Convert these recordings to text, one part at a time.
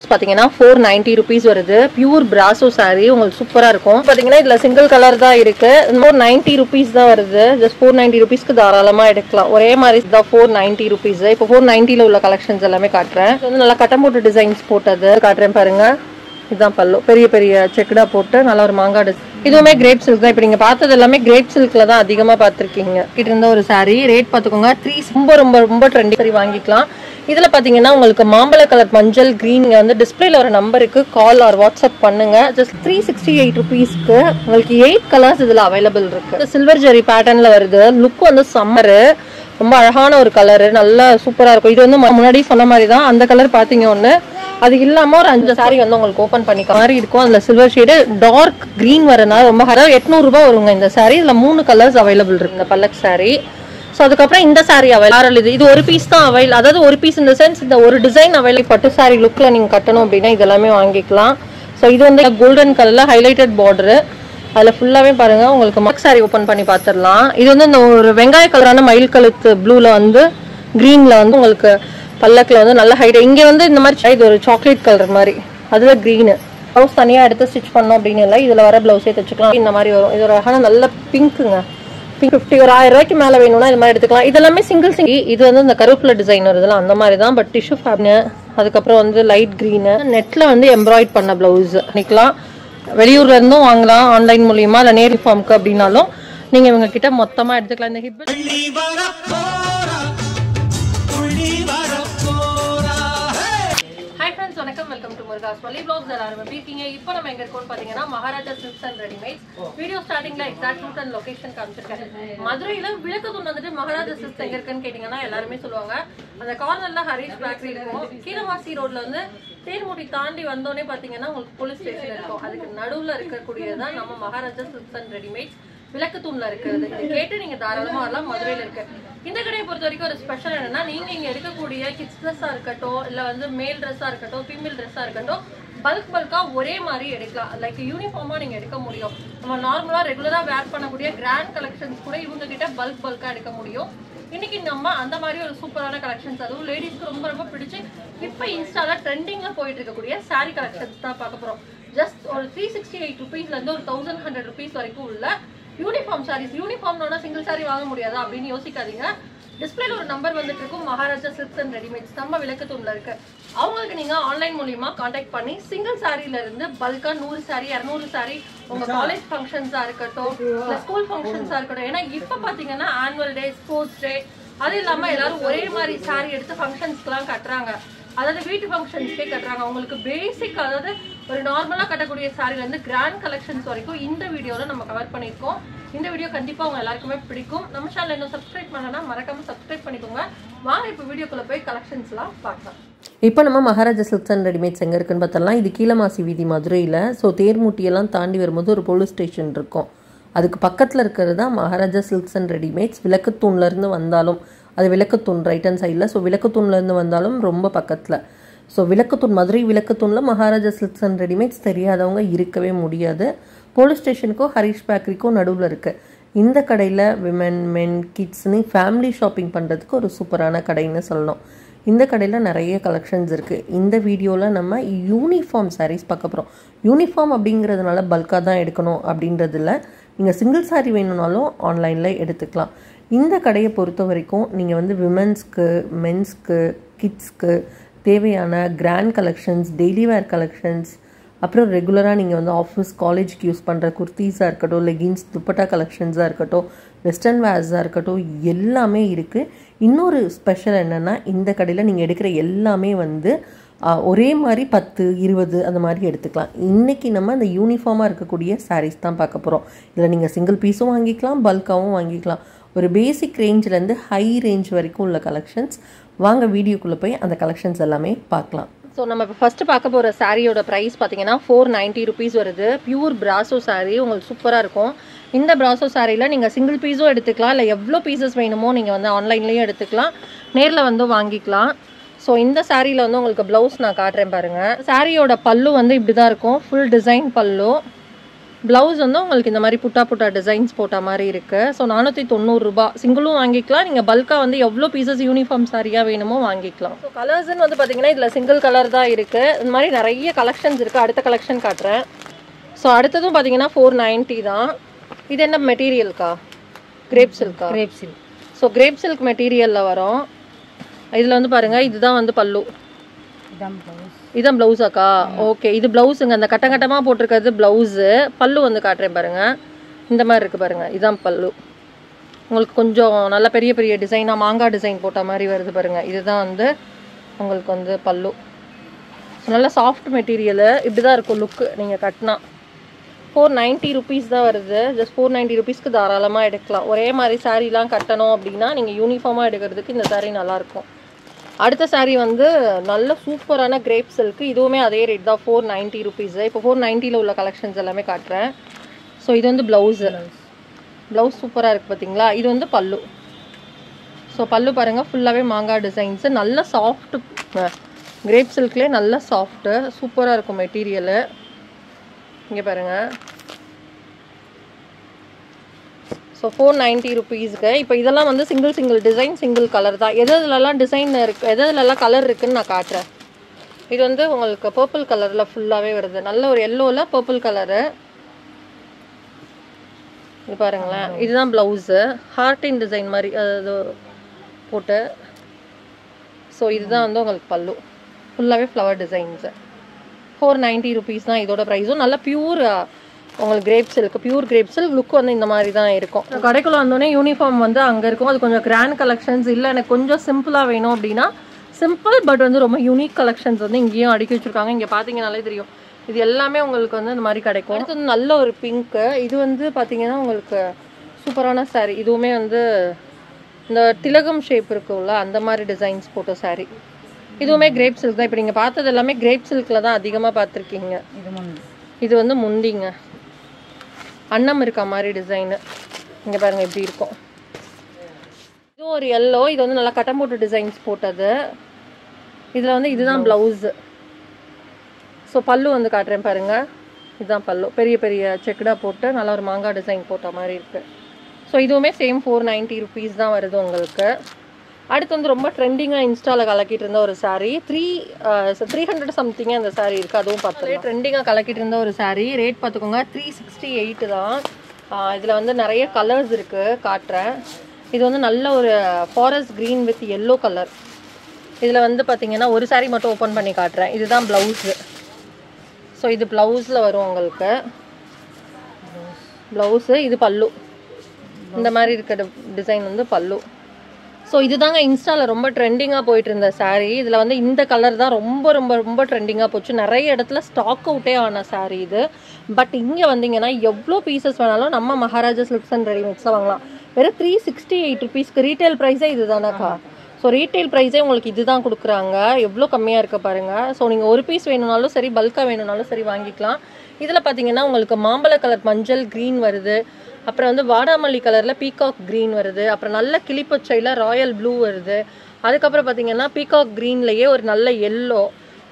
பாத்தீங்கன்னா 490 rupees வருது. Pure brasso saree உங்களுக்கு சூப்பரா இருக்கும். பாத்தீங்கன்னா இதுல சிங்கிள் கலர் தான் இருக்கு. 490 rupees தான் வருது. ஜஸ்ட் 490 rupeesக்கு தாராளமா எடுக்கலாம். ஒரே மாதிரி தான் 490 rupees. இப்போ 490 ல உள்ள கலெக்ஷன்ஸ் எல்லாமே காட்டுறேன். இது வந்து நல்லா கட்டம் போட்டு டிசைன்ஸ் போட்டது காட்டுறேன் பாருங்க. இதுதான் பல்லு. பெரிய பெரிய செக்குடா போட்டு நல்ல ஒரு மாங்காடு. இதுவுமே கிரேப் சில்க் தான். இப்போ நீங்க பார்த்தது எல்லாமே கிரேப் சில்க்ல தான் அதிகமா பார்த்திருக்கீங்க. கிட்ட இருந்த ஒரு saree ரேட் பாத்துக்கோங்க. 3 ரொம்ப ட்ரெண்டி சரி வாங்கிக்கலாம். இதுல பாத்தீங்கன்னா உங்களுக்கு மாம்பழ கலர் மஞ்சள் கிரீன் வந்து டிஸ்பிளேல ஒரு நம்பருக்கு கால் ஆர் வாட்ஸ்அப் பண்ணுங்க. ஜஸ்ட் 368 rupeesக்கு உங்களுக்கு 8 கலர்ஸ் இதுல அவைலபிள் இருக்கு. சில்வர் ஜெரி பேட்டர்ன்ல வருது. லுக் வந்து சம்மரு. ரொம்ப அழகான ஒரு கலர். நல்லா சூப்பரா இருக்கும். இது வந்து முன்னாடி சொன்ன மாதிரி தான். அந்த கலர் பாத்தீங்க ஒண்ணு. அது இல்லாம ஒரு 5 saree வந்து உங்களுக்கு ஓபன் பண்ணிக்க மாதிரி இருக்கும். அதுல சில்வர் ஷேடு டார்க் கிரீன் வரனால ரொம்ப 800 ரூபாய் வருங்க இந்த saree. இதுல 3 கலர்ஸ் அவைலபிள் இருக்கு இந்த பல்லக் saree. சோ அதுக்கப்புறம் இந்த saree அவைலபிள். இது ஒரு பீஸ் தான் அவைலபிள். அதாவது ஒரு பீஸ் இந்த சென்ஸ் இந்த ஒரு டிசைன் அவைலபிள். பட்டு saree லுக்ல நீங்க கட்டணும் அப்படின்னா இதெல்லாமே வாங்கிக்கலாம். சோ இது வந்து கோல்டன் கலர்ல ஹைலைட்டட் பார்டர். அதுல ஃபுல்லாவே பாருங்க உங்களுக்கு மக் saree ஓபன் பண்ணி பாத்துடலாம். இது வந்து இந்த ஒரு வெங்காய கலரான மயில் கழுத்து ப்ளூல வந்து கிரீன்ல வந்து உங்களுக்கு பல்லக்ல வந்து நல்ல ஹைட். இங்க வந்து இந்த மாதிரி இது ஒரு சாக்லேட் கலர் மாதிரி. அதுல கிரீன் ப்ளவுஸ் தனியா எடுத்து ஸ்டிச் பண்ணோம் அப்படின்னு இல்லை. இதுல வர ப்ளவுஸே தச்சுக்கலாம். இந்த மாதிரி வரும். இது ஒரு அழகான நல்ல பிங்க்குங்க. 50 ஒரு 1000 ரூபாய்க்கு மேல வேணும்னா இது மாதிரி எடுத்துக்கலாம். இதெல்லாமே சிங்கிள் இது வந்து இந்த கருப்புல டிசைன் வருதுல அந்த மாதிரி தான். But tissue fabric. அதுக்கப்புறம் வந்து லைட் கிரீன் நெட்ல வந்து எம்ப்ராய்ட் பண்ண பிளவுஸ் பண்ணிக்கலாம். வெளியூர்ல இருந்தும் வாங்கலாம் ஆன்லைன் மூலியமா. இல்ல நேர் ஃபார்முக்கு அப்படின்னாலும் நீங்க இவங்க கிட்ட மொத்தமா எடுத்துக்கலாம். இந்த ஹிப் வணக்கம், வெல்கம் டு முருகாஸ் வலி vlogs. எல்லாரும் எப்படி இருக்கீங்க? இப்போ நம்ம எங்க இருக்கோம்னு பாத்தீங்கன்னா Maharaja silks and readymades. Video ஸ்டார்டிங்ல எக்ஸாக்ட் ரூட் அண்ட் லொகேஷன் காமிச்சிருக்கேன். மதுரையில விளக்கத்தூண் வந்துட்டு மகாராஜா சில்க்ஸ் எங்க இருக்குன்னு கேட்டீங்கன்னா எல்லாருமே சொல்லுவாங்க. அந்த கார்னர்ல ஹரிஷ் பேக்கரி இருக்கும். கீழவாசி ரோட்ல வந்து தேர்முடி தாண்டி வந்தோடனே பாத்தீங்கன்னா உங்களுக்கு போலீஸ் ஸ்டேஷன் இருக்கும். அதுக்கு நடுவுல இருக்கக்கூடியதான் நம்ம மகாராஜா சில்க்ஸ் அண்ட் ரெடிமேட்ஸ் விளக்கத்தூண்ல இருக்கிறது. இதை கேட்டு நீங்க தாராளமா வரலாம். மதுரையில இருக்கு. இந்த கடையை பொறுத்த வரைக்கும் ஒரு ஸ்பெஷல் என்னன்னா நீங்க இங்க எடுக்கக்கூடிய கிட்ஸ் ட்ரெஸ்ஸா இருக்கட்டும், இல்ல வந்து மேல் ட்ரெஸ்ஸா இருக்கட்டும், ஃபீமேல் ட்ரெஸ்ஸா இருக்கட்டும், பல்கா ஒரே மாதிரி எடுக்கலாம். லைக் யூனிஃபார்மா நீங்க எடுக்க முடியும். நம்ம நார்மலா ரெகுலரா வேர் பண்ணக்கூடிய கிராண்ட் கலெக்ஷன்ஸ் கூட இவங்க கிட்ட பல்கா எடுக்க முடியும். இன்னைக்கு நம்ம அந்த மாதிரி ஒரு சூப்பரான கலெக்ஷன்ஸ், அதுவும் லேடிஸ்க்கு ரொம்ப பிடிச்சி இப்ப இன்ஸ்டால ட்ரெண்டிங்ல போயிட்டு இருக்கக்கூடிய சாரி கலெக்ஷன்ஸ் தான் பார்க்க போறோம். ஜஸ்ட் ஒரு 368 rupeesல இருந்து ஒரு 1100 rupees வரைக்கும் உள்ள யூனிஃபார்ம் சாரீஸ். யூனிஃபார்ம்னா சிங்கிள் சாரி வாங்க முடியாதா அப்படின்னு யோசிக்காதீங்க. டிஸ்பிளேல ஒரு நம்பர் வந்துட்டு இருக்கும். மகாராஜா சில்க்ஸ் அண்ட் ரெடிமேட்ஸ் நம்ம விளக்கத்தூண்ல இருக்கு. அவங்களுக்கு நீங்க ஆன்லைன் மூலியமா கான்டாக்ட் பண்ணி சிங்கிள் சாரில இருந்து பல்கா 100 சாரி 200 சாரி உங்க காலேஜ் ஃபங்க்ஷன்ஸா இருக்கட்டும், இல்ல ஸ்கூல் ஃபங்க்ஷன்ஸா இருக்கட்டும். ஏன்னா இப்ப பாத்தீங்கன்னா ஆனுவல் டே, ஸ்போர்ட்ஸ் டே, அது இல்லாம எல்லாரும் ஒரே மாதிரி சாரி எடுத்து ஃபங்க்ஷன்ஸ்க்கு எல்லாம் கட்டுறாங்க. அதாவது வீட்டு ஃபங்க்ஷன்ஸ்க்கே கட்டுறாங்க. உங்களுக்கு பேசிக் அதாவது ஒரு நார்மலா கட்டக்கூடிய சாரில இருந்து கிராண்ட் கலெக்ஷன்ஸ் வரைக்கும் இந்த வீடியோல நம்ம கவர் பண்ணிருக்கோம். இந்த வீடியோ கண்டிப்பா உங்க எல்லாருக்குமே பிடிக்கும். நம்ம சேனல் இன்னும் சப்ஸ்கிரைப் பண்ணனா மறக்காம சப்ஸ்கிரைப் பண்ணிக்கோங்க. வாங்க இப்போ வீடியோக்குள்ள போய் கலெக்ஷன்ஸ் எல்லாம் பார்க்கலாம். இப்போ நம்ம மகாராஜா சில்க்ஸ் அண்ட் ரெடிமேட்ஸ் எங்கே இருக்குன்னு பார்த்தலாம். இது கீழமாசி வீதி மதுரையில். ஸோ தேர்முட்டியெல்லாம் தாண்டி வரும்போது ஒரு போலீஸ் ஸ்டேஷன் இருக்கும். அதுக்கு பக்கத்தில் இருக்கிறது தான் மகாராஜா சில்க்ஸ் அண்ட் ரெடிமேட்ஸ். விளக்கத்தூண்லேருந்து வந்தாலும் அது விளக்கத்தூண் ரைட் ஹேண்ட் சைடில். ஸோ விளக்கத்தூண்லேருந்து வந்தாலும் ரொம்ப பக்கத்தில். ஸோ விளக்கத்தூண் மதுரை விளக்கத்தூணில் மகாராஜா சில்க்ஸ் அண்ட் ரெடிமேட்ஸ் தெரியாதவங்க இருக்கவே முடியாது. போலீஸ் ஸ்டேஷனுக்கும் ஹரிஷ் பேக்கரிக்கும் நடுவில் இருக்குது. இந்த கடையில் விமன், மென், கிட்ஸ்னு ஃபேமிலி ஷாப்பிங் பண்ணுறதுக்கு ஒரு சூப்பரான கடைன்னு சொல்லணும். இந்த கடையில் நிறைய கலெக்ஷன்ஸ் இருக்குது. இந்த வீடியோவில் நம்ம யூனிஃபார்ம் சாரீஸ் பார்க்க போகிறோம். யூனிஃபார்ம் அப்படிங்கிறதுனால பல்காக தான் எடுக்கணும் அப்படின்றதில்ல. நீங்கள் சிங்கிள் சாரீ வேணும்னாலும் ஆன்லைனில் எடுத்துக்கலாம். இந்த கடையை பொறுத்த வரைக்கும் நீங்கள் வந்து விமென்ஸ்க்கு, மென்ஸ்க்கு, கிட்ஸ்க்கு தேவையான grand collections, daily wear collections, அப்புறம் ரெகுலராக நீங்கள் வந்து ஆஃபீஸ் காலேஜுக்கு யூஸ் பண்ணுற குர்த்தீஸாக இருக்கட்டும், லெகின்ஸ், துப்பட்டா கலெக்ஷன்ஸாக இருக்கட்டும், வெஸ்டர்ன் வேர்ஸாக இருக்கட்டும், எல்லாமே இருக்குது. இன்னொரு ஸ்பெஷல் என்னென்னா இந்த கடையில் நீங்கள் எடுக்கிற எல்லாமே வந்து ஒரே மாதிரி 10, 20 அந்த மாதிரி எடுத்துக்கலாம். இன்றைக்கி நம்ம அந்த யூனிஃபார்மாக இருக்கக்கூடிய சாரீஸ் தான் பார்க்க போகிறோம். இதில் நீங்கள் சிங்கிள் பீஸும் வாங்கிக்கலாம், பல்காவும் வாங்கிக்கலாம். ஒரு பேசிக் ரேஞ்சிலேருந்து ஹை ரேஞ்ச் வரைக்கும் உள்ள கலெக்ஷன்ஸ். வாங்க வீடியோக்குள்ளே போய் அந்த கலெக்ஷன்ஸ் எல்லாமே பார்க்கலாம். ஸோ நம்ம இப்போ ஃபர்ஸ்ட் பார்க்க போகிற சாரியோட ப்ரைஸ் பார்த்தீங்கன்னா 490 rupees வருது. பியூர் பிராசோ சாரீ உங்களுக்கு சூப்பராக இருக்கும். இந்த பிராசோ சாரியில் நீங்கள் சிங்கிள் பீஸும் எடுத்துக்கலாம், இல்லை எவ்வளோ பீசஸ் வேணுமோ நீங்கள் வந்து ஆன்லைன்லேயும் எடுத்துக்கலாம், நேரில் வந்து வாங்கிக்கலாம். ஸோ இந்த சாரியில் வந்து உங்களுக்கு ப்ளவுஸ் நான் காட்டுறேன் பாருங்கள். சாரியோட பல்லு வந்து இப்படி தான் இருக்கும். ஃபுல் டிசைன் பல்லு. ப்ளவுஸ் வந்து உங்களுக்கு இந்த மாதிரி புட்டா புட்டா டிசைன்ஸ் போட்ட மாதிரி இருக்குது. ஸோ 490 ரூபா. சிங்கிளும் வாங்கிக்கலாம், நீங்கள் பல்காக வந்து எவ்வளோ பீசஸ் யூனிஃபார்ம் சாரியாக வேணுமோ வாங்கிக்கலாம். ஸோ கலர்ஸ்ன்னு வந்து பார்த்தீங்கன்னா இதில் சிங்கிள் கலர் தான் இருக்குது. இந்த மாதிரி நிறைய கலெக்ஷன்ஸ் இருக்குது. அடுத்த கலெக்ஷன் காட்டுறேன். ஸோ அடுத்ததும் பார்த்தீங்கன்னா 490 தான். இது என்ன மெட்டீரியல்க்கா? கிரேப் சில்கா? Crepe silk. So crepe silk மெட்டீரியலில் வரும். இதில் வந்து பாருங்கள், இதுதான் வந்து பல்லு. இதான் ப்ளவுஸாக்கா? ஓகே, இது ப்ளவுஸுங்க. அந்த கட்டம் கட்டமாக போட்டிருக்கிறது ப்ளவுஸு. பல்லு வந்து காட்டுறேன் பாருங்கள். இந்த மாதிரி இருக்குது பாருங்கள், இதுதான் பல்லு. உங்களுக்கு கொஞ்சம் நல்ல பெரிய பெரிய டிசைனாக மாங்காய் டிசைன் போட்ட மாதிரி வருது பாருங்கள். இதுதான் வந்து உங்களுக்கு வந்து பல்லு. ஸோ நல்லா சாஃப்ட் மெட்டீரியலு. இப்படி தான் இருக்கும் லுக்கு நீங்கள் கட்டினா. 490 ருபீஸ் தான் வருது. ஜஸ்ட் 490 ருபீஸ்க்கு தாராளமாக எடுக்கலாம். ஒரே மாதிரி சாரீலாம் கட்டணும் அப்படின்னா நீங்கள் யூனிஃபார்மாக எடுக்கிறதுக்கு இந்த சாரீ நல்லாயிருக்கும். அடுத்த சாரீ வந்து நல்ல சூப்பரான கிரேப் சில்க்கு. இதுவுமே அதே ரேட் தான், 490 ருபீஸு. இப்போ 490ல் உள்ள கலெக்ஷன்ஸ் எல்லாமே காட்டுறேன். ஸோ இது வந்து ப்ளவுஸு. ப்ளவுஸ் சூப்பராக இருக்குது பார்த்தீங்களா? இது வந்து பல்லு. ஸோ பல்லு பாருங்கள், ஃபுல்லாகவே மாங்காய் டிசைன்ஸு. நல்ல சாஃப்ட்டு கிரேப் சில்க்லேயே நல்ல சாஃப்ட்டு சூப்பராக இருக்கும் மெட்டீரியலு. இங்கே பாருங்கள். ஸோ 490 ருபீஸ்க்கு. இப்போ இதெல்லாம் வந்து சிங்கிள் டிசைன் சிங்கிள் கலர் தான். எதுலலாம் டிசைன் இருக்குது, எதுலலாம் கலர் இருக்குதுன்னு நான் காட்டுறேன். இது வந்து உங்களுக்கு பர்பிள் கலரில் ஃபுல்லாகவே வருது. நல்ல ஒரு எல்லோவில் பர்பிள் கலரு. இது பாருங்களேன், இதுதான் ப்ளவுஸு. ஹார்டின் டிசைன் மாதிரி அது போட்டு. ஸோ இதுதான் வந்து உங்களுக்கு பல்லு. ஃபுல்லாகவே ஃப்ளவர் டிசைன்ஸு. 490 ருபீஸ் தான் இதோட ப்ரைஸும். நல்லா பியூர் உங்களுக்கு grape silk, pure grape silk. Look வந்து இந்த மாதிரி தான் இருக்கும். கடைக்குள்ள வந்தோடனே யூனிஃபார்ம் வந்து அங்கே இருக்கும். அது கொஞ்சம் கிராண்ட் கலெக்ஷன்ஸ். இல்லை எனக்கு கொஞ்சம் சிம்பிளாக வேணும் அப்படின்னா சிம்பிள் பட் வந்து ரொம்ப யூனிக் கலெக்ஷன்ஸ் வந்து இங்கேயும் அடுக்கி வச்சுருக்காங்க. இங்கே பார்த்தீங்கன்னாலே தெரியும். இது எல்லாமே உங்களுக்கு வந்து இந்த மாதிரி கிடைக்கும். அடுத்து வந்து நல்ல ஒரு பிங்க்கு. இது வந்து பார்த்தீங்கன்னா உங்களுக்கு சூப்பரான சாரீ. இதுவுமே வந்து இந்த திலகம் ஷேப் இருக்குல்ல, அந்த மாதிரி டிசைன்ஸ் போட்ட சாரீ. இதுவுமே கிரேப் சில்க் தான். இப்போ நீங்கள் பார்த்தது எல்லாமே கிரேப் சில்கில் தான் அதிகமாக பார்த்துருக்கீங்க. இது வந்து முந்திங்க, அன்னம் இருக்க மாதிரி டிசைனு. இங்கே பாருங்கள் எப்படி இருக்கும். இதுவும் ஒரு எல்லோ. இது வந்து நல்லா கட்டம் போட்டு டிசைன்ஸ் போட்டது. இதில் வந்து இதுதான் ப்ளவுஸு. ஸோ பல்லு வந்து காட்டுறேன் பாருங்கள். இதுதான் பல்லு. பெரிய பெரிய செக்குடாக போட்டு நல்லா ஒரு மாங்காய் டிசைன் போட்ட மாதிரி இருக்குது. ஸோ இதுவுமே சேம் 490 ருபீஸ் தான் வருது உங்களுக்கு. அடுத்து வந்து ரொம்ப ட்ரெண்டிங்காக இன்ஸ்டாவில் கலக்கிட்டு இருந்த ஒரு சாரீ. 300 சம்திங் அந்த சாரீ இருக்குது. அதுவும் பார்த்து ட்ரெண்டிங்காக கலக்கிட்டு இருந்த ஒரு சாரீ. ரேட் பார்த்துக்கோங்க, 368 தான். இதில் வந்து நிறைய கலர்ஸ் இருக்குது, காட்டுறேன். இது வந்து நல்ல ஒரு forest green with yellow colour. இதில் வந்து பார்த்தீங்கன்னா ஒரு சாரீ மட்டும் ஓப்பன் பண்ணி காட்டுறேன். இதுதான் ப்ளவுஸு. ஸோ இது ப்ளவுஸில் வரும் உங்களுக்கு ப்ளவுஸு. இது பல்லு. இந்த மாதிரி இருக்கிற டிசைன் வந்து பல்லு. ஸோ இதுதாங்க இன்ஸ்டாவில் ரொம்ப ட்ரெண்டிங்காக போயிட்டு இருந்த சாரீ. இதில் வந்து இந்த கலர் தான் ரொம்ப ரொம்ப ரொம்ப ட்ரெண்டிங்காக போச்சு. நிறைய இடத்துல ஸ்டாக் அவுட்டே ஆன சாரீ இது. பட் இங்கே வந்தீங்கன்னா எவ்வளோ பீசஸ் வேணாலும் நம்ம மகாராஜா சில்க்ஸ் அண்ட் ரெடிமேட்ஸில் வாங்கலாம். வெறும் 368 ருபீஸ்க்கு. ரீட்டைல் ப்ரைஸே இது தானேக்கா? ஸோ ரீட்டைல் ப்ரைஸே உங்களுக்கு இது தான் கொடுக்குறாங்க. எவ்வளோ கம்மியாக இருக்க பாருங்கள். ஸோ நீங்கள் ஒரு பீஸ் வேணும்னாலும் சரி, பல்காக வேணும்னாலும் சரி வாங்கிக்கலாம். இதில் பார்த்தீங்கன்னா உங்களுக்கு மாம்பழ கலர் மஞ்சள் க்ரீன் வருது. அப்புறம் வந்து வாடாமல்லி கலரில் பீகாக் க்ரீன் வருது. அப்புறம் நல்ல கிளிப்பச்சையில் ராயல் ப்ளூ வருது. அதுக்கப்புறம் பார்த்தீங்கன்னா பீகாக் க்ரீன்லேயே ஒரு நல்ல எல்லோ.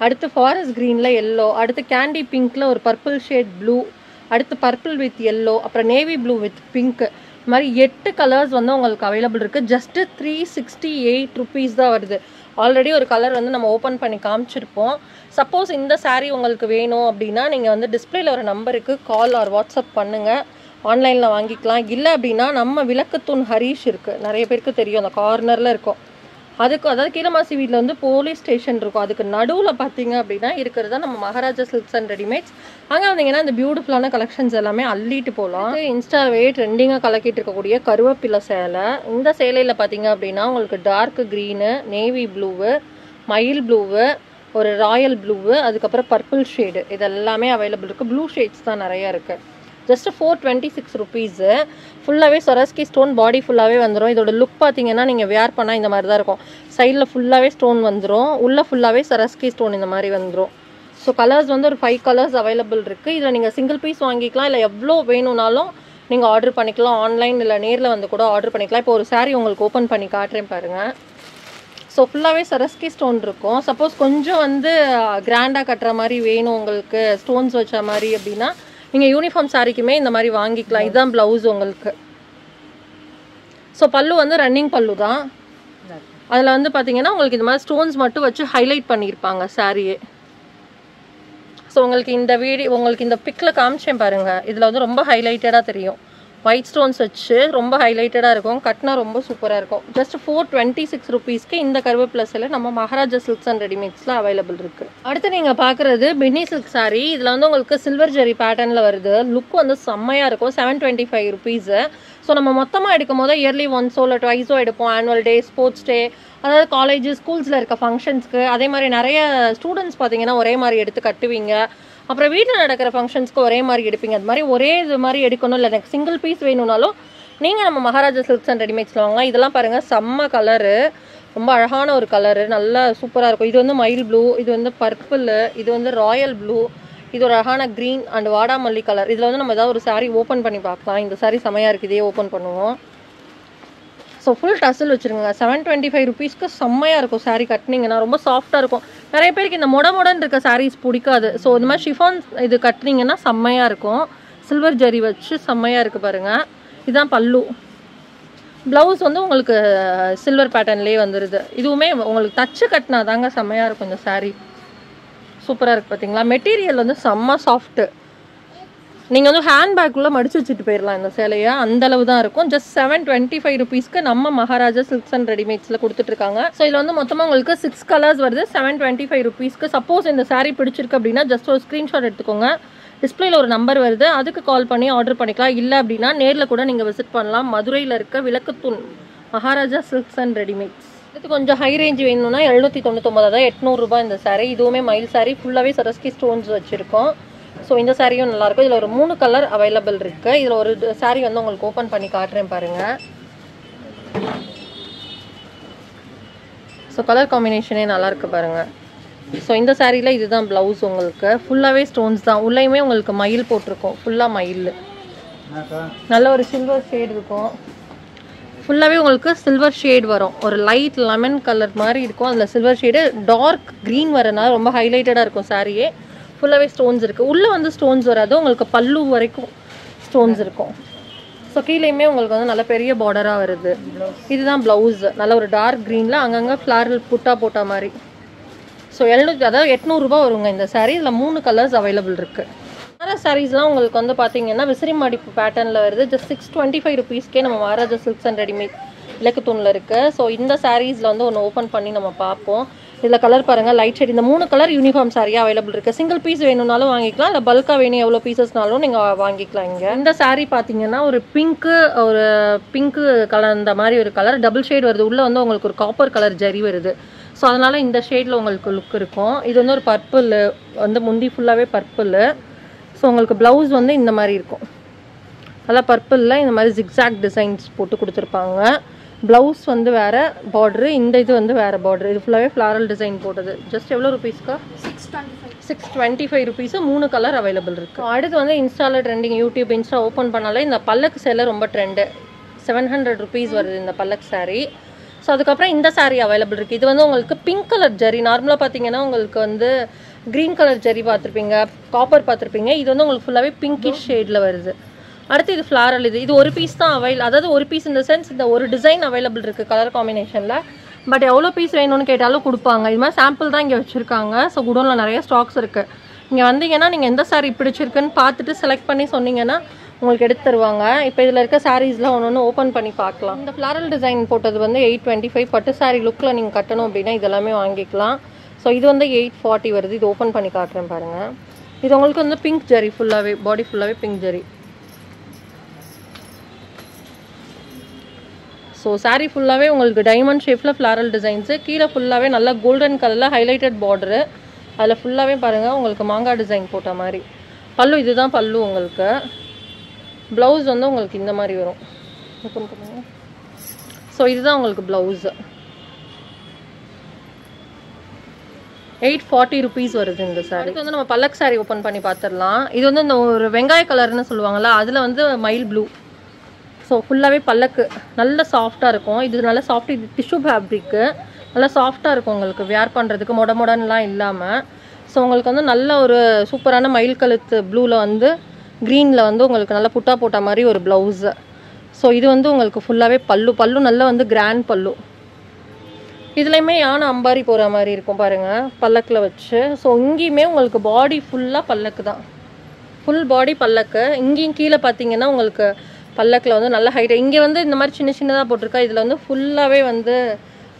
அடுத்து ஃபாரஸ்ட் க்ரீனில் எல்லோ. அடுத்து கேண்டி பிங்க்கில் ஒரு பர்பிள் ஷேட் ப்ளூ. அடுத்து பர்பிள் வித் எல்லோ. அப்புறம் நேவி ப்ளூ வித் பிங்க். இந்த மாதிரி 8 கலர்ஸ் வந்து உங்களுக்கு அவைலபிள் இருக்குது. ஜஸ்ட்டு 368 ருபீஸ் தான் வருது. ஆல்ரெடி ஒரு கலர் வந்து நம்ம ஓப்பன் பண்ணி காமிச்சிருப்போம். சப்போஸ் இந்த சாரீ உங்களுக்கு வேணும் அப்படின்னா நீங்கள் வந்து டிஸ்பிளேல ஒரு நம்பருக்கு கால் ஆர் வாட்ஸ்அப் பண்ணுங்கள். ஆன்லைனில் வாங்கிக்கலாம். இல்லை அப்படின்னா நம்ம விளக்குத்தூண் ஹரீஷ் இருக்குது, நிறைய பேருக்கு தெரியும், அந்த கார்னரில் இருக்கும். அதுக்கு அதாவது கீழமாசி வீட்டில் வந்து போலீஸ் ஸ்டேஷன் இருக்கும். அதுக்கு நடுவில் பார்த்தீங்க அப்படின்னா இருக்கிறது தான் நம்ம மகாராஜா சில்க்ஸ் அண்ட் ரெடிமேட்ஸ். அங்கே வந்தீங்கன்னா இந்த பியூட்டிஃபுல்லான கலெக்ஷன்ஸ் எல்லாமே அள்ளிட்டு போகலாம். இன்ஸ்டாவே ட்ரெண்டிங்காக கலக்கிட்டு இருக்கக்கூடிய கருவேப்பிலை சேலை. இந்த சேலையில் பார்த்தீங்க அப்படின்னா உங்களுக்கு டார்க் க்ரீனு, நேவி ப்ளூவு, மயில் ப்ளூவு, ஒரு ராயல் ப்ளூவு, அதுக்கப்புறம் பர்பிள் ஷேடு, இது எல்லாமே அவைலபிள் இருக்குது. ப்ளூ ஷேட்ஸ் தான் நிறையா இருக்குது. Just 426 rupees. ஃபுல்லாகவே சொரஸ்கி ஸ்டோன், பாடி ஃபுல்லாகவே வந்துடும். இதோட லுக் பார்த்தீங்கன்னா நீங்கள் வேர் பண்ணால் இந்த மாதிரி தான் இருக்கும். சைடில் ஃபுல்லாகவே ஸ்டோன் வந்துடும், உள்ளே ஃபுல்லாகவே சொரஸ்கி ஸ்டோன் இந்த மாதிரி வந்துடும். ஸோ கலர்ஸ் வந்து ஒரு 5 கலர்ஸ் அவைலபிள் இருக்குது. இதில் நீங்கள் சிங்கிள் பீஸ் வாங்கிக்கலாம், இல்லை எவ்வளோ வேணும்னாலும் நீங்கள் ஆர்டர் பண்ணிக்கலாம். ஆன்லைன் இல்லை நேரில் வந்து கூட ஆர்டர் பண்ணிக்கலாம். இப்போ ஒரு சாரீ உங்களுக்கு ஓப்பன் பண்ணி காட்டுறேன் பாருங்கள். ஸோ ஃபுல்லாகவே சரஸ்கி ஸ்டோன் இருக்கும். சப்போஸ் கொஞ்சம் வந்து கிராண்டாக கட்டுற மாதிரி வேணும் உங்களுக்கு, ஸ்டோன்ஸ் வச்ச மாதிரி அப்படின்னா நீங்கள் யூனிஃபார்ம் சாரிக்குமே இந்த மாதிரி வாங்கிக்கலாம். இதுதான் ப்ளவுஸ் உங்களுக்கு. ஸோ பல்லு வந்து ரன்னிங் பல்லு தான். அதில் வந்து பார்த்தீங்கன்னா உங்களுக்கு இந்த மாதிரி ஸ்டோன்ஸ் மட்டும் வச்சு ஹைலைட் பண்ணியிருப்பாங்க சாரியே. ஸோ உங்களுக்கு இந்த பிக்கில் காமிச்சேன் பாருங்கள், இதில் வந்து ரொம்ப ஹைலைட்டடாக தெரியும். ஒயிட் ஸ்டோன்ஸ் வச்சு ரொம்ப ஹைலைட்டடாக இருக்கும். கட்னா ரொம்ப சூப்பராக இருக்கும். ஜஸ்ட் 426 rupeesக்கு இந்த கருவேப்பிலை சேலை நம்ம மகாராஜா சில்க்ஸ் அண்ட் ரெடிமேட்ஸில் அவைலபிள் இருக்குது. அடுத்து நீங்கள் பார்க்குறது பென்னி சில்க் சாரீ. இதில் வந்து உங்களுக்கு சில்வர் ஜெரி பேட்டர்னில் வருது. லுக் வந்து செம்மையாக இருக்கும். 725 rupees. ஸோ நம்ம மொத்தமாக எடுக்கும் போது இயர்லி ஒன்ஸோ இல்லை ட்வைஸோ எடுப்போம். ஆனுவல் டே, ஸ்போர்ட்ஸ் டே, அதாவது காலேஜ் ஸ்கூல்ஸில் இருக்க ஃபங்க்ஷன்ஸ்க்கு. அதே மாதிரி நிறைய ஸ்டூடெண்ட்ஸ் பார்த்தீங்கன்னா ஒரே மாதிரி எடுத்து கட்டுவீங்க. அப்புறம் வீட்டில் நடக்கிற ஃபங்க்ஷன்ஸ்க்கு ஒரே மாதிரி எடுப்பீங்க. அது மாதிரி ஒரே இது மாதிரி எடுக்கணும். இல்லை எனக்கு சிங்கிள் பீஸ் வேணும்னாலும் நீங்கள் நம்ம மகாராஜா சில்க்ஸ் அண்ட் ரெடிமேட்ஸில் வாங்க. இதெல்லாம் பாருங்கள், செம்ம கலரு, ரொம்ப அழகான ஒரு கலரு, நல்லா சூப்பராக இருக்கும். இது வந்து மயில் ப்ளூ, இது வந்து பர்பிள், இது வந்து ராயல் ப்ளூ, இது ஒரு அழகான க்ரீன் அண்ட் வாடாமல்லி கலர். இதில் வந்து நம்ம ஏதாவது ஒரு சாரீ ஓப்பன் பண்ணி பார்க்கலாம். இந்த சாரீ செம்மையாக இருக்குது, இதே ஓப்பன் பண்ணுவோம். ஸோ ஃபுல் டசல் வச்சுருங்க. 725 rupeesக்கு செம்மையாக இருக்கும். சாரீ கட்டினீங்கன்னா ரொம்ப சாஃப்டாக இருக்கும். நிறைய பேருக்கு இந்த மொடன் இருக்க சாரீஸ் பிடிக்காது. ஸோ இந்த மாதிரி ஷிஃபான் இது கட்டினீங்கன்னா செம்மையாக இருக்கும். சில்வர் ஜரி வச்சு செம்மையாக இருக்குது பாருங்கள். இதுதான் பல்லு. ப்ளவுஸ் வந்து உங்களுக்கு சில்வர் பேட்டர்ன்லேயே வந்துடுது. இதுவுமே உங்களுக்கு தச்சு கட்டினா தாங்க செம்மையாக இருக்கும். இந்த சாரீ சூப்பராக இருக்குது பார்த்தீங்களா. மெட்டீரியல் வந்து செம்ம சாஃப்ட்டு. நீங்கள் வந்து ஹேண்ட்பேக்குள்ளே மடிச்சு வச்சுட்டு போயிடலாம் இந்த சேலையை, அந்தளவு தான் இருக்கும். ஜஸ்ட் 725 rupeesக்கு நம்ம மகாராஜா சில்க்ஸ் அண்ட் ரெடிமேட்ஸில் கொடுத்துட்ருக்காங்க. ஸோ இதில் வந்து மொத்தமாக உங்களுக்கு 6 கலர்ஸ் வருது. 725 rupeesக்கு. சப்போஸ் இந்த சாரீ பிடிச்சிருக்கு அப்படின்னா ஜஸ்ட் ஒரு ஸ்க்ரீன்ஷாட் எடுத்துக்கோங்க. டிஸ்பிளேல ஒரு நம்பர் வருது, அதுக்கு கால் பண்ணி ஆர்டர் பண்ணிக்கலாம். இல்லை அப்படின்னா நேரில் கூட நீங்கள் விசிட் பண்ணலாம். மதுரையில் இருக்க Vilakkuthoon Maharaja silks and readymades. இது கொஞ்சம் ஹை ரேஞ்ச் வேணும்னா 799, அதாவது 800 ரூபாய் இந்த சாரீ. இதுவுமே மயில் சாரீ, ஃபுல்லாகவே சரஸ்கி ஸ்டோன்ஸ் வச்சுருக்கோம். ஸோ இந்த சாரியும் நல்லாயிருக்கும். இதில் ஒரு 3 கலர் அவைலபிள் இருக்குது. இதில் ஒரு சாரீ வந்து உங்களுக்கு ஓப்பன் பண்ணி காட்டுறேன் பாருங்கள். ஸோ கலர் காம்பினேஷனே நல்லாயிருக்கு பாருங்கள். ஸோ இந்த சாரியில் இதுதான் ப்ளவுஸ். உங்களுக்கு ஃபுல்லாகவே ஸ்டோன்ஸ் தான். உள்ளேயுமே உங்களுக்கு மயில் போட்டிருக்கோம். ஃபுல்லாக மயில், நல்ல ஒரு சில்வர் ஷேட் இருக்கும். ஃபுல்லாகவே உங்களுக்கு சில்வர் ஷேட் வரும். ஒரு லைட் லெமன் கலர் மாதிரி இருக்கும். அதில் சில்வர் ஷேடு டார்க் க்ரீன் வரனால ரொம்ப ஹைலைட்டடாக இருக்கும் சாரியே. ஃபுல்லாகவே ஸ்டோன்ஸ் இருக்குது. உள்ளே வந்து ஸ்டோன்ஸ் வராது, உங்களுக்கு பல்லு வரைக்கும் ஸ்டோன்ஸ் இருக்கும். ஸோ கீழேயுமே உங்களுக்கு வந்து நல்ல பெரிய பார்டராக வருது. இதுதான் ப்ளவுஸ். நல்ல ஒரு டார்க் க்ரீனில் அங்கங்கே ஃப்ளாரல் புட்டா போட்ட மாதிரி. ஸோ 800 ரூபாய் வருங்க இந்த சாரீ. இதில் 3 கலர்ஸ் அவைலபிள் இருக்குது. வேறு சாரீஸ்லாம் உங்களுக்கு வந்து பார்த்தீங்கன்னா விசிறி மடிப்பு பேட்டர்னில் வருது. ஜஸ்ட் 625 rupeesக்கே நம்ம மகாராஜா சில்க்ஸ் அண்ட் ரெடிமேட் விளக்குத்தூணில் இருக்குது. ஸோ இந்த சாரீஸில் வந்து ஒன்று ஓப்பன் பண்ணி நம்ம பார்ப்போம். இதில் கலர் பாருங்கள், லைட் ஷேட். இந்த 3 கலர் யூனிஃபார்ம் சாரியாக அவைலபிள் இருக்குது. சிங்கிள் பீஸ் வேணும்னாலும் வாங்கிக்கலாம், இல்லை பல்காக வேணும் எவ்வளோ பீசஸ்னாலும் நீங்கள் வாங்கிக்கலாம். இங்கே இந்த சாரீ பார்த்தீங்கன்னா ஒரு பிங்க்கு கலந்த மாதிரி ஒரு கலர், டபுள் ஷேட் வருது. உள்ளே வந்து உங்களுக்கு ஒரு காப்பர் கலர் ஜரி வருது. ஸோ அதனால் இந்த ஷேடில் உங்களுக்கு லுக் இருக்கும். இது வந்து ஒரு பர்பிள், வந்து முந்தி ஃபுல்லாகவே பர்பிள். ஸோ உங்களுக்கு ப்ளவுஸ் வந்து இந்த மாதிரி இருக்கும். நல்லா பர்பிளில் இந்த மாதிரி ஜிக்ஸாக் டிசைன்ஸ் போட்டு கொடுத்துருப்பாங்க. ப்ளவுஸ் வந்து வேறு பார்ட்ரு, இந்த இது வந்து வேறு பார்ட்ரு. இது ஃபுல்லாகவே ஃப்ளாரல் டிசைன் போட்டது. ஜஸ்ட் எவ்வளோ ருபீஸ்க்கா? 625 rupees. 3 கலர் அவைலபிள் இருக்குது. அடுத்து வந்து இன்ஸ்டாவில் ட்ரெண்டிங், யூடியூப் இன்ஸ்டா ஓப்பன் பண்ணாலே இந்த பல்லக்கு சேலை ரொம்ப ட்ரெண்டு. 700 rupees வருது இந்த பல்லக் சாரீ. ஸோ அதுக்கப்புறம் இந்த சாரீ அவைலபிள் இருக்குது. இது வந்து உங்களுக்கு பிங்க் கலர் ஜரி. நார்மலாக பார்த்தீங்கன்னா உங்களுக்கு வந்து க்ரீன் கலர் ஜரி பார்த்துருப்பீங்க, காப்பர் பார்த்துருப்பீங்க. இது வந்து உங்களுக்கு ஃபுல்லாகவே பிங்கிஷ் ஷேடில் வருது. அடுத்து இது ஃப்ளாரல். இது ஒரு பீஸ் தான் அதாவது ஒரு பீஸ் இந்த சென்ஸ், இந்த ஒரு டிசைன் அவைலபிள் இருக்குது கலர் காம்பினேஷனில். பட் எவ்வளோ பீஸ் வேணும்னு கேட்டாலும் கொடுப்பாங்க. இது மாதிரி சாம்பிள் தான் இங்கே வச்சுருக்காங்க. ஸோ குடோனில் நிறைய ஸ்டாக்ஸ் இருக்குது. இங்கே வந்தீங்கன்னா நீங்கள் எந்த சாரீ பிடிச்சிருக்குன்னு பார்த்துட்டு செலக்ட் பண்ணி சொன்னீங்கன்னா உங்களுக்கு எடுத்து தருவாங்க. இப்போ இதில் இருக்க சாரீஸ்லாம் ஒன்று ஓப்பன் பண்ணி பார்க்கலாம். இந்த ஃப்ளாரல் டிசைன் போட்டது வந்து 825. பட்டு சாரீ லுக்கில் நீங்கள் கட்டணும் அப்படின்னா இதெல்லாமே வாங்கிக்கலாம். ஸோ இது வந்து 840 வருது. இது ஓப்பன் பண்ணி காட்டுறேன் பாருங்கள். இது உங்களுக்கு வந்து பிங்க் ஜரி, ஃபுல்லாகவே பாடி ஃபுல்லாகவே பிங்க் ஜரி. ஸோ சாரீ ஃபுல்லாகவே உங்களுக்கு டைமண்ட் ஷேப்பில் ஃப்ளாரல் டிசைன்ஸு. கீழே ஃபுல்லாகவே நல்லா கோல்டன் கலரில் ஹைலைட்டட் பார்டரு. அதில் ஃபுல்லாகவே பாருங்கள் உங்களுக்கு மாங்காய் டிசைன் போட்ட மாதிரி. பல்லு இதுதான் பல்லு. உங்களுக்கு ப்ளவுஸ் வந்து உங்களுக்கு இந்த மாதிரி வரும். ஓப்பன் பண்ணுங்க. ஸோ இதுதான் உங்களுக்கு ப்ளவுஸு. 840 rupees வருது இந்த சாரீ. இது வந்து நம்ம பல்லக் சாரீ ஓப்பன் பண்ணி பார்த்துடலாம். இது வந்து இந்த ஒரு வெங்காய கலர்னு சொல்லுவாங்கள்ல, அதில் வந்து மயில் ப்ளூ. ஸோ ஃபுல்லாகவே பல்லக்கு நல்ல சாஃப்டாக இருக்கும். இது நல்ல சாஃப்ட், இது டிஷ்யூ ஃபேப்ரிக்கு, நல்லா சாஃப்டாக இருக்கும் உங்களுக்கு வேர் பண்ணுறதுக்கு, மொடன்லாம் இல்லாமல். ஸோ உங்களுக்கு வந்து நல்ல ஒரு சூப்பரான மயில் கழுத்து ப்ளூவில் வந்து க்ரீனில் வந்து உங்களுக்கு நல்லா புட்டா போட்ட மாதிரி ஒரு ப்ளவுஸு. ஸோ இது வந்து உங்களுக்கு ஃபுல்லாகவே பல்லு நல்லா வந்து கிராண்ட் பல்லு. இதுலேயுமே யானை அம்பாரி போகிற மாதிரி இருக்கும் பாருங்கள், பல்லக்கில் வச்சு. ஸோ இங்கேயுமே உங்களுக்கு பாடி ஃபுல்லாக பல்லக்கு தான், ஃபுல் பாடி பல்லக்கு. இங்கேயும் கீழே பார்த்தீங்கன்னா உங்களுக்கு பல்லக்கில் வந்து நல்ல ஹைட்டு. இங்கே வந்து இந்த மாதிரி சின்னதாக போட்டிருக்கா. இதில் வந்து ஃபுல்லாகவே வந்து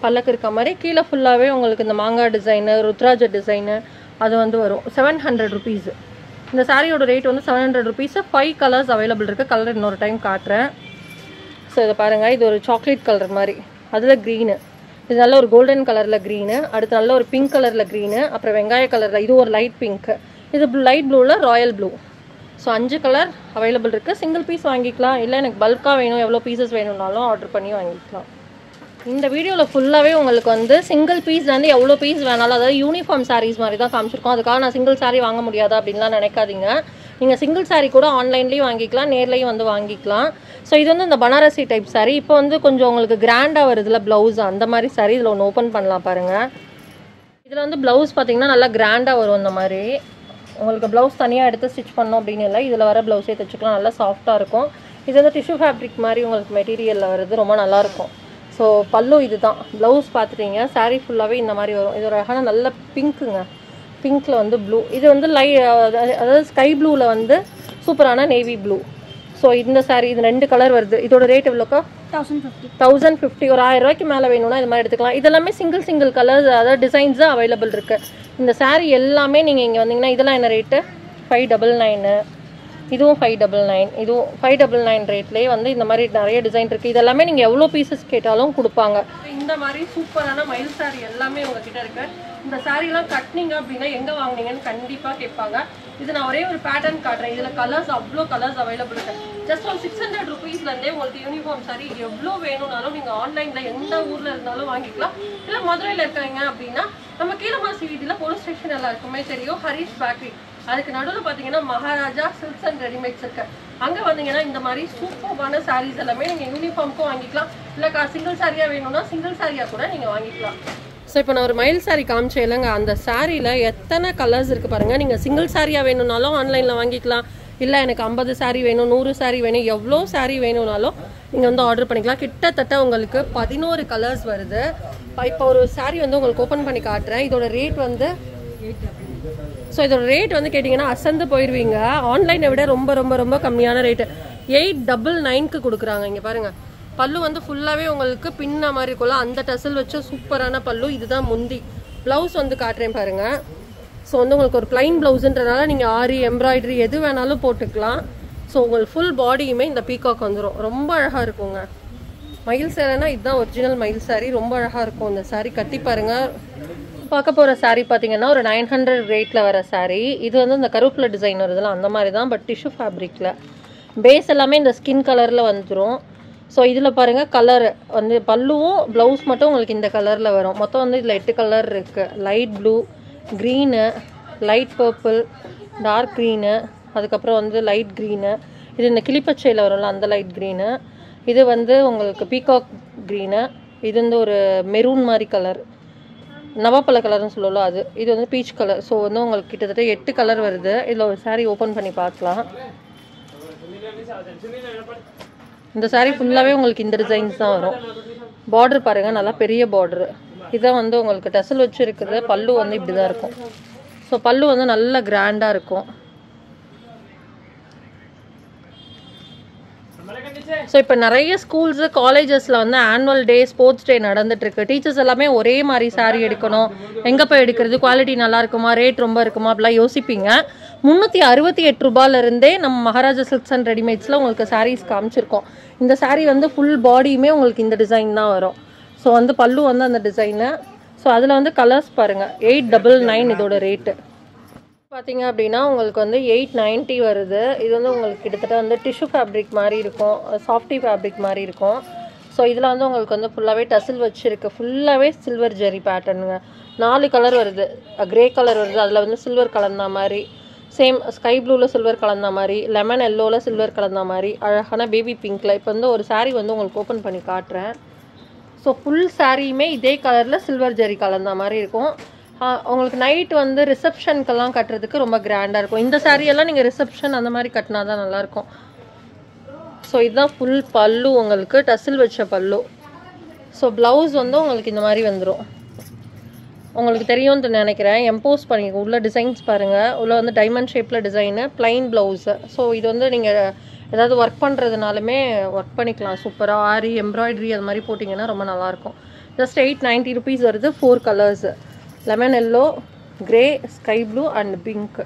பல்லக்கு இருக்க மாதிரி கீழே ஃபுல்லாகவே உங்களுக்கு இந்த மாங்காய் டிசைனு, ருத்ராஜ டிசைனு அது வந்து வரும். 700 rupees. இந்த சாரியோட ரேட் வந்து 700 rupees. 5 கலர்ஸ் அவைலபிள் இருக்குது. கலர் இன்னொரு டைம் காட்டுறேன். ஸோ இதை பாருங்கள், இது ஒரு சாக்லேட் கலர் மாதிரி, அதில் க்ரீனு, இது நல்ல ஒரு கோல்டன் கலரில் க்ரீனு, அடுத்து நல்ல ஒரு பிங்க் கலரில் க்ரீனு, அப்புறம் வெங்காய கலரில் இது ஒரு லைட் பிங்க்கு, இது லைட் ப்ளூவில் Royal blue. So 5 colour available இருக்குது. சிங்கிள் பீஸ் வாங்கிக்கலாம், இல்லை எனக்கு பல்காக வேணும், எவ்வளோ பீசஸ் வேணும்னாலும் ஆர்டர் பண்ணி வாங்கிக்கலாம். இந்த வீடியோவில் ஃபுல்லாகவே உங்களுக்கு வந்து சிங்கிள் பீஸ் வந்து எவ்வளோ பீஸ் வேணாலும், அதாவது யூனிஃபார்ம் சாரீஸ் மாதிரி தான் காமிச்சிருக்கோம். அதுக்காக நான் சிங்கிள் சாரீ வாங்க முடியாதா அப்படின்லாம் நினைக்காதீங்க. நீங்கள் சிங்கிள் சாரீ கூட ஆன்லைன்லேயும் வாங்கிக்கலாம், நேர்லேயும் வந்து வாங்கிக்கலாம். ஸோ இது வந்து இந்த பனாரசி டைப் சாரீ. இப்போ வந்து கொஞ்சம் உங்களுக்கு கிராண்டாக வருதுல ப்ளவுஸ், அந்த மாதிரி சாரீ இதில் ஒன்று ஓப்பன் பண்ணலாம் பாருங்கள். இதில் வந்து ப்ளவுஸ் பார்த்தீங்கன்னா நல்லா கிராண்டாக வரும். இந்த மாதிரி உங்களுக்கு ப்ளவுஸ் தனியாக எடுத்து ஸ்டிச் பண்ணோம் அப்படின்னு இல்லை, இதில் வர ப்ளவுஸே தைச்சிக்கலாம். நல்லா சாஃப்டாக இருக்கும். இது வந்து டிஷ்யூ ஃபேப்ரிக் மாதிரி உங்களுக்கு மெட்டீரியலில் வருது, ரொம்ப நல்லாயிருக்கும். ஸோ பல்லு இது தான். ப்ளவுஸ் பார்த்துட்டீங்க. சாரீ ஃபுல்லாகவே இந்த மாதிரி வரும். இது ஒரு அழகான நல்ல பிங்க்குங்க, பிங்க்கில் வந்து ப்ளூ, இது வந்து அதாவது ஸ்கை ப்ளூவில் வந்து சூப்பரான நேவி ப்ளூ. ஸோ இந்த சாரீ இது 2 கலர் வருது. இதோட ரேட் எவ்வளோக்கா? 1050. ஒரு 1000 ரூபாய்க்கு மேலே வேணும்னா இது மாதிரி எடுத்துக்கலாம். இதெல்லாமே சிங்கிள் கலர்ஸ், அதாவது டிசைன்ஸ் தான் அவைலபிள் இருக்குது. இந்த சாரீ எல்லாமே நீங்கள் இங்கே வந்தீங்கன்னா இதெல்லாம் என்ன ரேட்டு? 599. இதுவும் 599. இதுவும் 599 ரேட்லேயே வந்து இந்த மாதிரி நிறைய டிசைன் இருக்குது. இதெல்லாமே நீங்கள் எவ்வளோ பீசஸ் கேட்டாலும் கொடுப்பாங்க. இந்த மாதிரி சூப்பரான மயில் சாரீ எல்லாமே உங்ககிட்ட இருக்குது. இந்த சாரீலாம் கட்டினீங்க அப்படின்னா எங்கே வாங்கினீங்கன்னு கண்டிப்பாக கேட்பாங்க. இது நான் ஒரே ஒரு பேட்டர்ன் காட்டுறேன். இதில் கலர்ஸ் அவ்வளோ கலர்ஸ் அவைலபிள் இருக்குது. ஜஸ்ட் ஒரு 600 rupeesலேருந்தே உங்களுக்கு யூனிஃபார்ம் சாரீ எவ்வளோ வேணும்னாலும் நீங்கள் ஆன்லைனில் எந்த ஊரில் இருந்தாலும் வாங்கிக்கலாம். இல்லை மதுரையில் இருக்காங்க அப்படின்னா நம்ம கீழமாசி வீதியில் போலீஸ் ஸ்டேஷன் எல்லாருக்குமே தெரியும், ஹரிஷ் பேக்கரி. அதுக்கு நடுவில் பார்த்தீங்கன்னா மகாராஜா சில்க்ஸ் அண்ட் ரெடிமேட்ஸ் இருக்கு. அங்கே வந்தீங்கன்னா இந்த மாதிரி சூப்பரான சாரீஸ் எல்லாமே நீங்கள் யூனிஃபார்முக்கும் வாங்கிக்கலாம். இல்லைக்கா சிங்கிள் சாரியாக வேணும்னா சிங்கிள் சாரியாக கூட நீங்கள் வாங்கிக்கலாம். ஸோ இப்போ நான் ஒரு மயில் சாரீ காமிச்சேன் இல்லைங்க, அந்த சாரியில் எத்தனை கலர்ஸ் இருக்குது பாருங்கள். நீங்கள் சிங்கிள் சாரியாக வேணும்னாலும் ஆன்லைனில் வாங்கிக்கலாம். இல்லை எனக்கு 50 சாரீ வேணும், 100 சாரீ வேணும், எவ்வளோ சாரீ வேணும்னாலும் நீங்கள் வந்து ஆர்டர் பண்ணிக்கலாம். கிட்டத்தட்ட உங்களுக்கு 11 கலர்ஸ் வருது. இப்போ ஒரு சாரீ வந்து உங்களுக்கு ஓப்பன் பண்ணி காட்டுறேன். இதோட ரேட் வந்து ஸோ இதோட ரேட் வந்து கேட்டிங்கன்னா அசந்து போயிடுவீங்க. ஆன்லைனை விட ரொம்ப ரொம்ப ரொம்ப கம்மியான ரேட்டு 899க்கு கொடுக்குறாங்க. இங்கே பாருங்கள், பல்லு வந்து ஃபுல்லாகவே உங்களுக்கு பின்ன மாதிரி இருக்கும்ல, அந்த டசல் வச்ச சூப்பரான பல்லு. இதுதான் முந்தி. ப்ளவுஸ் வந்து காட்டுறேன் பாருங்கள். ஸோ வந்து உங்களுக்கு ஒரு பிளைன் ப்ளவுஸுன்றனால நீங்கள் ஆரி எம்ப்ராய்டரி எது வேணாலும் போட்டுக்கலாம். ஸோ உங்களுக்கு ஃபுல் பாடியுமே இந்த பீகாக் வந்துடும். ரொம்ப அழகாக இருக்குங்க. மயில் சேலைனா இதுதான் ஒரிஜினல் மயில் சாரீ. ரொம்ப அழகாக இருக்கும் இந்த சாரீ. கட்டி பாருங்கள். பார்க்க போகிற சாரீ பார்த்தீங்கன்னா ஒரு 900 ரேட்டில் வர சாரீ. இது வந்து இந்த கருவேப்பிலை டிசைன் வருதுல அந்த மாதிரி தான், பட் டிஷ்யூ ஃபேப்ரிக்கில். பேஸ் எல்லாமே இந்த ஸ்கின் கலரில் வந்துடும். ஸோ இதில் பாருங்கள் கலர் வந்து பல்லுவும் ப்ளவுஸ் மட்டும் உங்களுக்கு இந்த கலரில் வரும். மொத்தம் வந்து இதில் 8 கலர் இருக்குது. Light blue, green, light purple, dark green, அதுக்கப்புறம் வந்து லைட் க்ரீனு, இது இந்த கிளிப்பச்சையில் வரும்ல அந்த லைட் க்ரீனு, இது வந்து உங்களுக்கு பீகாக் க்ரீனு, இது வந்து ஒரு மெரூன் மாதிரி கலர், நவாப்பழ கலர்னு சொல்லல அது, இது வந்து பீச் கலர். ஸோ வந்து உங்களுக்கு கிட்டத்தட்ட 8 கலர் வருது. இதில் ஒரு சாரீ ஓப்பன் பண்ணி பார்க்கலாம். இந்த சாரீ ஃபுல்லாகவே உங்களுக்கு இந்த டிசைன்ஸ் தான் வரும். பார்டர் பாருங்கள், நல்லா பெரிய பார்டரு. இதான் வந்து உங்களுக்கு டசல் வச்சு இருக்குது. பல்லு வந்து இப்படி தான் இருக்கும். ஸோ பல்லு வந்து நல்ல கிராண்டாக இருக்கும். ஸோ இப்போ நிறைய ஸ்கூல்ஸு காலேஜஸில் வந்து ஆனுவல் டே, ஸ்போர்ட்ஸ் டே நடந்துட்டுருக்கு. டீச்சர்ஸ் எல்லாமே ஒரே மாதிரி சாரீ எடுக்கணும், எங்கே போய் எடுக்கிறது, குவாலிட்டி நல்லா இருக்குமா, ரேட் ரொம்ப இருக்குமா அப்படிலாம் யோசிப்பீங்க. 368 ரூபாயிலிருந்தே நம்ம மகாராஜா சில்க்ஸ் அண்ட் ரெடிமேட்ஸில் உங்களுக்கு சாரீஸ் காமிச்சிருக்கோம். இந்த சாரீ வந்து ஃபுல் பாடியுமே உங்களுக்கு இந்த டிசைன் தான் வரும். ஸோ வந்து பல்லு வந்து அந்த டிசைனு. ஸோ அதில் வந்து கலர்ஸ் பாருங்கள். 899 இதோட ரேட்டு பார்த்தீங்க அப்படின்னா உங்களுக்கு வந்து 890 வருது. இது வந்து உங்களுக்கு கிட்டத்தட்ட வந்து டிஷ்யூ ஃபேப்ரிக் மாதிரி இருக்கும், சாஃப்டி ஃபேப்ரிக் மாதிரி இருக்கும். ஸோ இதில் வந்து உங்களுக்கு வந்து ஃபுல்லாகவே டசில் வச்சுருக்கு. ஃபுல்லாகவே சில்வர் ஜெரி பேட்டர்னுங்க. 4 கலர் வருது. கிரே கலர் வருது, அதில் வந்து சில்வர் கலந்த மாதிரி, சேம் ஸ்கை ப்ளூவில் சில்வர் கலந்த மாதிரி, லெமன் எல்லோவில் சில்வர் கலந்த மாதிரி, அழகான பேபி பிங்க்கில். இப்போ வந்து ஒரு சாரீ வந்து உங்களுக்கு ஓப்பன் பண்ணி காட்டுறேன். ஸோ ஃபுல் சாரியுமே இதே கலரில் சில்வர் ஜெரி கலந்த மாதிரி இருக்கும். உங்களுக்கு நைட் வந்து ரிசப்ஷனுக்கெல்லாம் கட்டுறதுக்கு ரொம்ப கிராண்டாக இருக்கும். இந்த சாரியெல்லாம் நீங்கள் ரிசப்ஷன் அந்த மாதிரி கட்டினா தான் நல்லாயிருக்கும். ஸோ இதுதான் ஃபுல் பல்லு, உங்களுக்கு டசில் வச்ச பல்லு. ஸோ ப்ளவுஸ் வந்து உங்களுக்கு இந்த மாதிரி வந்துடும். உங்களுக்கு தெரியும்னு நினைக்கிறேன். எம்போஸ் பண்ணிங்க உள்ள டிசைன்ஸ் பாருங்கள். உள்ள வந்து டைமண்ட் ஷேப்பில் டிசைனு, ப்ளைன் ப்ளவுஸு. ஸோ இது வந்து நீங்கள் ஏதாவது ஒர்க் பண்ணுறதுனாலுமே ஒர்க் பண்ணிக்கலாம் சூப்பராக. ஆரி எம்ப்ராய்டரி அது மாதிரி போட்டிங்கன்னா ரொம்ப நல்லாயிருக்கும். ஜஸ்ட் 890 rupees வருது. 4 colours, lemon yellow, grey, sky blue and pink.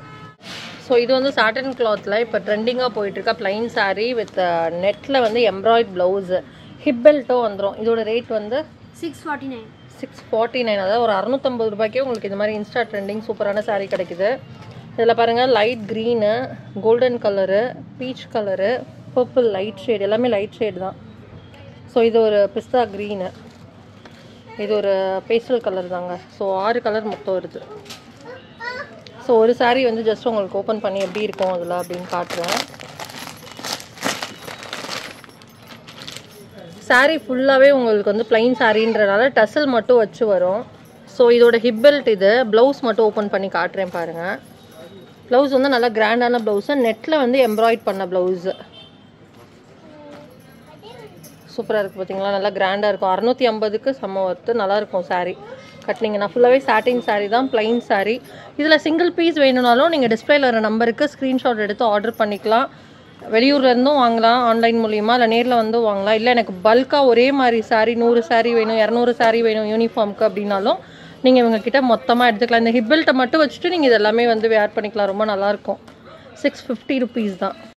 So இது வந்து சாட்டன் கிளாத்தில் இப்போ ட்ரெண்டிங்காக போயிட்டுருக்கா ப்ளைன் சாரீ வித் நெட்டில் வந்து எம்ப்ராய்ட் ப்ளவுஸு, ஹிப் பெல்ட்டும் வந்துடும். இதோட ரேட் வந்து 649. அதாவது ஒரு 650 ரூபாய்க்கே உங்களுக்கு இந்த மாதிரி இன்ஸ்டா ட்ரெண்டிங் சூப்பரான சாரீ கிடைக்குது. இதில் பாருங்கள் light green, golden colour, peach colour, purple light shade, எல்லாமே லைட் ஷேட் தான். ஸோ இது ஒரு பிஸ்தா க்ரீனு, இது ஒரு பேஸ்டல் கலர் தாங்க. ஸோ 6 கலர் மொத்தம் வருது. ஸோ ஒரு சாரீ வந்து ஜஸ்ட் உங்களுக்கு ஓப்பன் பண்ணி எப்படி இருக்கும் அதில் அப்படின்னு காட்டுறேன். சாரீ ஃபுல்லாகவே உங்களுக்கு வந்து ப்ளைன் சாரீன்றனால டசல் மட்டும் வச்சு வரும். ஸோ இதோட ஹிப் பெல்ட் இது. ப்ளவுஸ் மட்டும் ஓப்பன் பண்ணி காட்டுறேன் பாருங்கள். ப்ளவுஸ் வந்து நல்லா கிராண்டான ப்ளவுஸு, நெட்டில் வந்து எம்ப்ராய்ட் பண்ண ப்ளவுஸு. சூப்பராக இருக்குது பார்த்தீங்களா, நல்லா கிராண்டாக இருக்கும். 650க்கு செம்ம ஒர்த்து, நல்லாயிருக்கும் சாரீ கட்டினீங்கன்னா. ஃபுல்லாகவே சாட்டின் சாரீ தான், ப்ளைன் சாரீ. இதில் சிங்கிள் பீஸ் வேணும்னாலும் நீங்கள் டிஸ்பிளேல வர நம்பருக்கு ஸ்க்ரீன்ஷாட் எடுத்து ஆர்டர் பண்ணிக்கலாம். வெளியூர்லேருந்தும் வாங்கலாம் ஆன்லைன் மூலியமாக, இல்லை நேரில் வந்து வாங்கலாம். இல்லை எனக்கு பல்காக ஒரே மாதிரி சாரீ 100 சாரீ வேணும், 200 சாரீ வேணும் யூனிஃபார்முக்கு அப்படின்னாலும் நீங்கள் இவங்கக்கிட்ட மொத்தமாக எடுத்துக்கலாம். இந்த ஹிப் பெல்ட்டை மட்டும் வச்சுட்டு நீங்கள் இது எல்லாமே வந்து வேர் பண்ணிக்கலாம். ரொம்ப நல்லாயிருக்கும். 650 rupees தான்.